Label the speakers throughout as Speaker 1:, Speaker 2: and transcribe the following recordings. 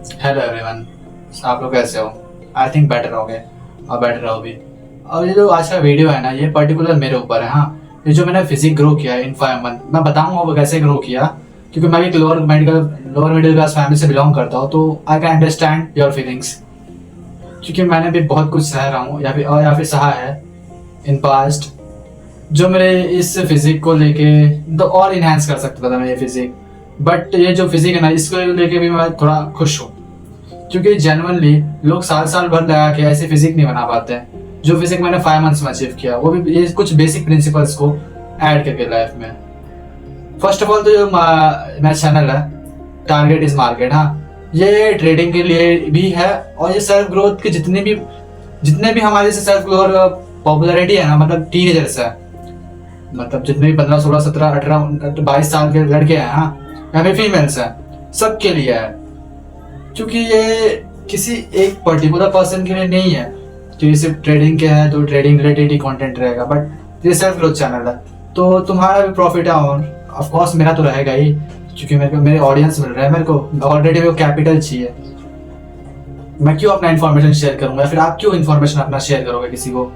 Speaker 1: Hello everyone. आप लोग कैसे हो? आई थिंक बेटर हो गए और बेटर रहो भी। और ये जो आज का वीडियो है ना, ये पर्टिकुलर मेरे ऊपर है। हाँ, ये जो मैंने फिजिक ग्रो किया है इन 5 मंथ, मैं बताऊंगा वो कैसे ग्रो किया, क्योंकि मैं भी लोअर मिडिल क्लास फैमिली से बिलोंग करता हूँ, तो I can understand your feelings. क्योंकि मैंने भी बहुत कुछ सह रहा हूँ या फिर सहा है इन पास्ट, जो मेरे इस फिजिक को लेके तो और इन्हेंस कर सकता था मैं ये फिजिक। बट ये जो फिजिक है ना, इसको लेके भी मैं थोड़ा खुश हूँ, क्योंकि जेनुअनली लोग साल साल भर लगा के ऐसे फिजिक नहीं बना पाते हैं जो फिजिक मैंने 5 मंथ्स में अचीव किया, वो भी ये कुछ बेसिक प्रिंसिपल्स को ऐड करके लाइफ में। फर्स्ट ऑफ ऑल तो जो मेरा चैनल है टारगेट इज मार्केट, हाँ, ये ट्रेडिंग के लिए भी है और ये सेल्फ ग्रोथ के जितने भी हमारे से सेल्फ ग्रोथ पॉपुलैरिटी है ना, मतलब टीनेजर्स है, मतलब जितने भी 15 16 17 18 22 साल के लड़के हैं, हाँ, या फिर फीमेल्स हैं, सबके लिए है। क्योंकि ये किसी एक पर्टिकुलर पर्सन के लिए नहीं है कि ये सिर्फ ट्रेडिंग के है तो ट्रेडिंग रिलेटेड ही कंटेंट रहेगा, बट ये सेल्फ ग्रोथ चैनल है तो तुम्हारा भी प्रॉफिट है और ऑफ कोर्स मेरा तो रहेगा ही, क्योंकि मेरे ऑडियंस मिल रहा है, मेरे को ऑलरेडी वो कैपिटल चाहिए। मैं क्यों अपना इन्फॉर्मेशन शेयर करूंगा, फिर आप क्यों इन्फॉर्मेशन अपना शेयर करोगे किसी को?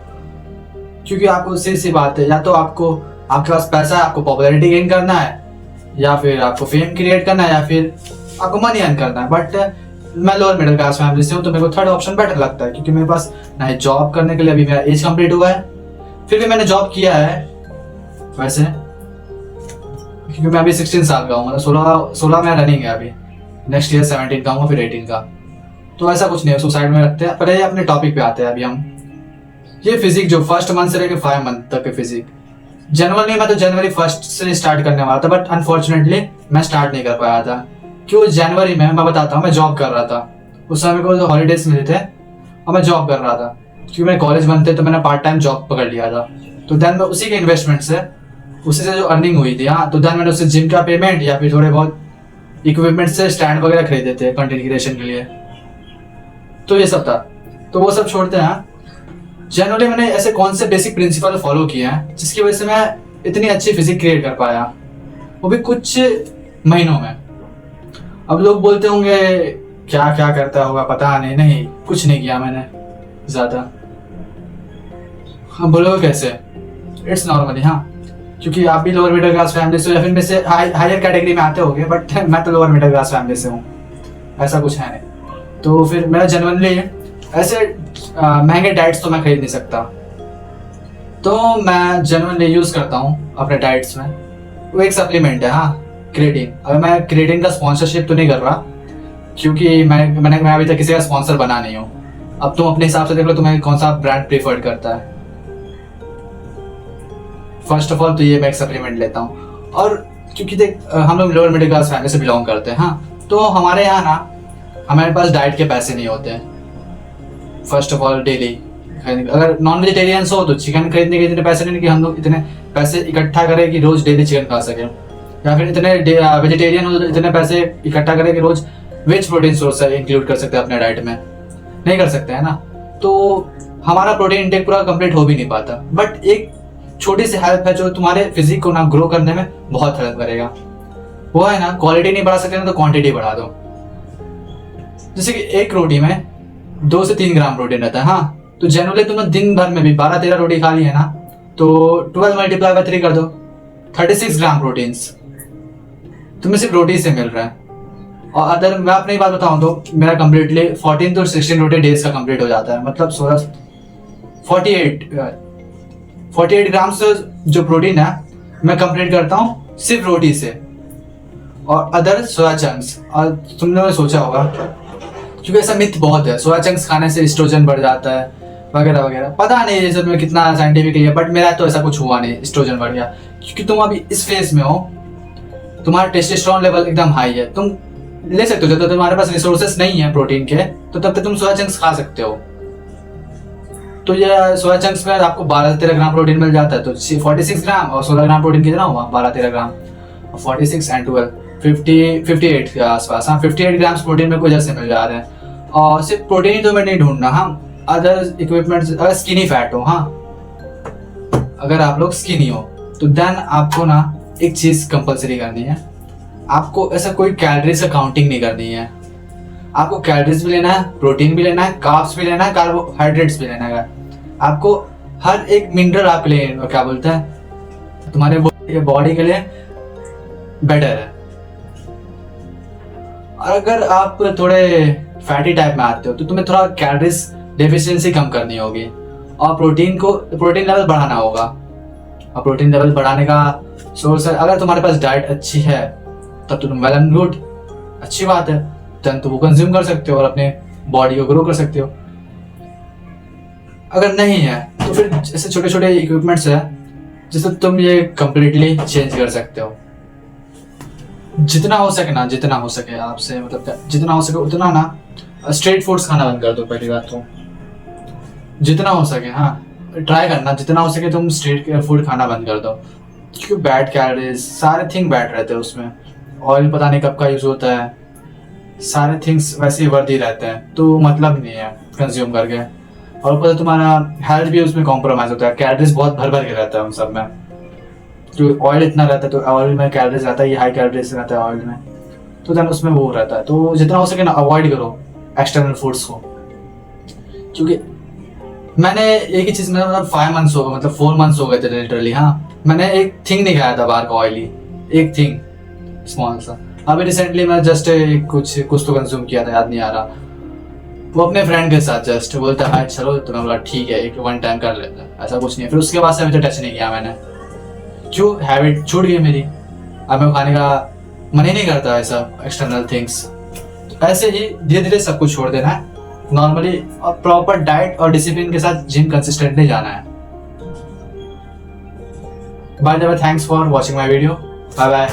Speaker 1: क्योंकि आपको सी बात है, या तो आपके पास पैसा है, आपको पॉपुलैरिटी गेन करना है, या फिर आपको फेम क्रिएट करना है, या फिर आपको मनी अर्न करना है। बट मैं लोअर मिडिल क्लास फैमिली से हूँ, तो मेरे को थर्ड ऑप्शन बेटर लगता है, क्योंकि मेरे पास ना ही जॉब करने के लिए अभी मेरा एज कंप्लीट हुआ है, फिर भी मैंने जॉब किया है वैसे, क्योंकि मैं अभी 16 साल का हूँ, मतलब 16 में रनिंग है अभी, नेक्स्ट ईयर 17 का हूँ, फिर 18 का, तो ऐसा कुछ नहीं है, सुसाइड में रखते हैं। पर ये अपने टॉपिक पे आते हैं अभी हम। ये फिजिक जो फर्स्ट मंथ से लेकर 5 मंथ तक के फिजिक, जनवरी मैं तो जनवरी 1 से स्टार्ट करने वाला था, बट अनफॉर्चुनेटली मैं स्टार्ट नहीं कर पाया था। क्यों? जनवरी में मैं बताता हूँ, मैं जॉब कर रहा था, उस समय को हॉलीडेज मिले थे और मैं जॉब कर रहा था, क्योंकि मेरे कॉलेज बंद थे तो मैंने पार्ट टाइम जॉब पकड़ लिया था। तो देन मैं उसी के इन्वेस्टमेंट से, उसी से जो अर्निंग हुई थी, हाँ, तो देन मैंने उससे जिम का पेमेंट या फिर थोड़े बहुत इक्विपमेंट से स्टैंड वगैरह खरीदे थे कंटेंट क्रिएशन के लिए, तो ये सब था। तो वो सब छोड़ते हैं, जनरली मैंने ऐसे कौन से बेसिक प्रिंसिपल फॉलो किए हैं जिसकी वजह से मैं इतनी अच्छी फिजिक क्रिएट कर पाया, वो भी कुछ महीनों में। अब लोग बोलते होंगे क्या क्या करता होगा, पता नहीं कुछ नहीं किया मैंने ज्यादा। हाँ, बोलोगे कैसे? इट्स नॉर्मली, हाँ, क्योंकि आप भी लोअर मिडिल क्लास फैमिली से या फिर में से हायर कैटेगरी में आते होगे, बट मैं तो लोअर मिडिल क्लास फैमिली से हूँ, ऐसा कुछ है नहीं। तो फिर मेरा जनरली ऐसे महंगे डाइट्स तो मैं खरीद नहीं सकता, तो मैं जनरली यूज करता हूँ अपने डाइट्स में, वो एक सप्लीमेंट है, हाँ, क्रिएटिन। अब मैं क्रिएटिन का स्पॉन्सरशिप तो नहीं कर रहा, क्योंकि मैं अभी तक किसी का स्पॉन्सर बना नहीं हूँ। अब तुम अपने हिसाब से देख लो, तुम्हें कौन सा ब्रांड प्रेफर्ड करता है। फर्स्ट ऑफ ऑल तो ये मैं एक सप्लीमेंट लेता हूँ, और क्योंकि देख हम लोग लोअर मिडिल क्लास फैमिली से बिलोंग करते हैं, हाँ, तो हमारे यहाँ ना हमारे पास डाइट के पैसे नहीं होते। फर्स्ट ऑफ ऑल डेली अगर नॉन वेजिटेरियंस हो तो चिकन खरीदने के इतने पैसे नहीं कि हम लोग इतने पैसे इकट्ठा करें कि रोज डेली चिकन खा सकें, या फिर इतने वेजिटेरियन हो तो इतने पैसे इकट्ठा करें कि रोज वेज प्रोटीन सोर्स इंक्लूड कर सकते हैं अपने डाइट में, नहीं कर सकते हैं ना, तो हमारा प्रोटीन इंटेक पूरा कंप्लीट हो भी नहीं पाता। बट एक छोटी सी हेल्प है जो तुम्हारे फिजिक को ना ग्रो करने में बहुत हेल्प करेगा, वो है ना, क्वालिटी नहीं बढ़ा सकते ना तो क्वांटिटी बढ़ा दो। जैसे कि एक रोटी में 2 से 3 ग्राम प्रोटीन रहता है, हाँ, तो जनरली तुमने दिन भर में भी 12-13 रोटी खा ली है ना, तो 12 मल्टीप्लाई बाय 3 कर दो, 36 ग्राम प्रोटीन्स तुम्हें सिर्फ रोटी से मिल रहा है। और अगर मैं अपनी बात बताऊं तो मेरा कंप्लीटली 14 to 16 रोटी डेज का कंप्लीट हो जाता है, मतलब 48 ग्राम से जो प्रोटीन है मैं कंप्लीट करता हूँ सिर्फ रोटी से और अदर सोया चंक्स। और तुमने सोचा होगा, क्योंकि ऐसा मिथ बहुत है, सोया चंक्स खाने से एस्ट्रोजन बढ़ जाता है वगैरह वगैरह, पता नहीं ये सब में कितना साइंटिफिकली है, बट मेरा तो ऐसा कुछ हुआ नहीं, एस्ट्रोजन बढ़ गया। क्योंकि तुम अभी इस फेज में हो, तुम्हारा टेस्टोस्टेरोन लेवल एकदम हाई है, तुम ले सकते हो, जब तक तुम्हारे पास रिसोर्सेस नहीं है प्रोटीन के तो तब तक तुम सोया चंक्स खा सकते हो। तो ये सोया चंक्स में आपको 12-13 ग्राम प्रोटीन मिल जाता है, तो 46 ग्राम और 16 ग्राम प्रोटीन कितना हुआ? 12-13 ग्राम, 46 एंड 12 58 के आसपास, हाँ, 58 ग्राम प्रोटीन में कोई जैसे मिल जा रहे हैं। और सिर्फ प्रोटीन ही तो मैं नहीं ढूंढना, हाँ, अदर इक्विपमेंट्स, अगर स्किनी फैट हो, हाँ, अगर आप लोग स्किनी हो तो देन आपको ना एक चीज कंपलसरी करनी है, आपको ऐसा कोई कैलोरीज का काउंटिंग नहीं करनी है। आपको कैलोरीज भी लेना है, प्रोटीन भी लेना है, कार्ब्स भी लेना है, कार्बोहाइड्रेट्स भी लेना है। आपको हर एक मिनरल आपके लिए क्या बोलते हैं तुम्हारे बॉडी के लिए बेटर है। और अगर आप थोड़े फैटी टाइप में आते हो तो तुम्हें थोड़ा कैलोरीज डेफिशिएंसी कम करनी होगी और प्रोटीन लेवल बढ़ाना होगा। और प्रोटीन लेवल बढ़ाने का सोर्स है, अगर तुम्हारे पास डाइट अच्छी है तब तो तुम वेल एंड गुड, अच्छी बात है, देन तो वो कंज्यूम कर सकते हो और अपने बॉडी को ग्रो कर सकते हो। अगर नहीं है तो फिर ऐसे छोटे छोटे इक्विपमेंट्स है जिससे तुम ये कंप्लीटली चेंज कर सकते हो। जितना हो सके आपसे, मतलब जितना हो सके उतना ना स्ट्रीट फूड्स खाना बंद कर दो। पहली बात तो जितना हो सके, हाँ ट्राई करना, जितना हो सके तुम स्ट्रीट फूड खाना बंद कर दो, क्योंकि बैड कैलोरीज सारे थिंग बैड रहते हैं उसमें। ऑयल पता नहीं कब का यूज होता है, सारे थिंग्स वैसे ही वर्दी रहते हैं, तो मतलब नहीं है कंज्यूम करके। और ऊपर तुम्हारा हेल्थ भी उसमें कॉम्प्रोमाइज होता है, कैलोरीज बहुत भर के रहता है उन सब में। जो ऑयल इतना रहता है तो ऑयल में कैलोरीज रहता है, ये हाई कैलोरीज रहता है ऑयल में, तो देन उसमें वो रहता है। तो जितना हो सके ना अवॉइड करो एक्सटर्नल फूड्स को। क्योंकि मैंने एक ही चीज में मतलब 4 मंथ्स हो गए थे लिटरली। हाँ, मैंने एक थिंग नहीं खाया था बाहर का ऑयली, एक थिंग स्मॉल सा। अभी रिसेंटली मैं जस्ट कुछ तो कंज्यूम किया था, याद नहीं आ रहा। वो अपने फ्रेंड के साथ जस्ट बोलता है चलो, तो मैं बोला ठीक है, एक 1 टाइम कर लेता, ऐसा कुछ नहीं है। फिर उसके बाद से अभी तो टच नहीं किया मैंने, क्यों हैबिट छूट गई मेरी। अब मैं खाने का मन ही नहीं करता ऐसा एक्सटर्नल थिंग्स। ऐसे ही धीरे धीरे सब कुछ छोड़ देना है नॉर्मली, और प्रॉपर डाइट और डिसिप्लिन के साथ जिम कंसिस्टेंटली जाना है। By the way, thanks for watching my video, bye bye.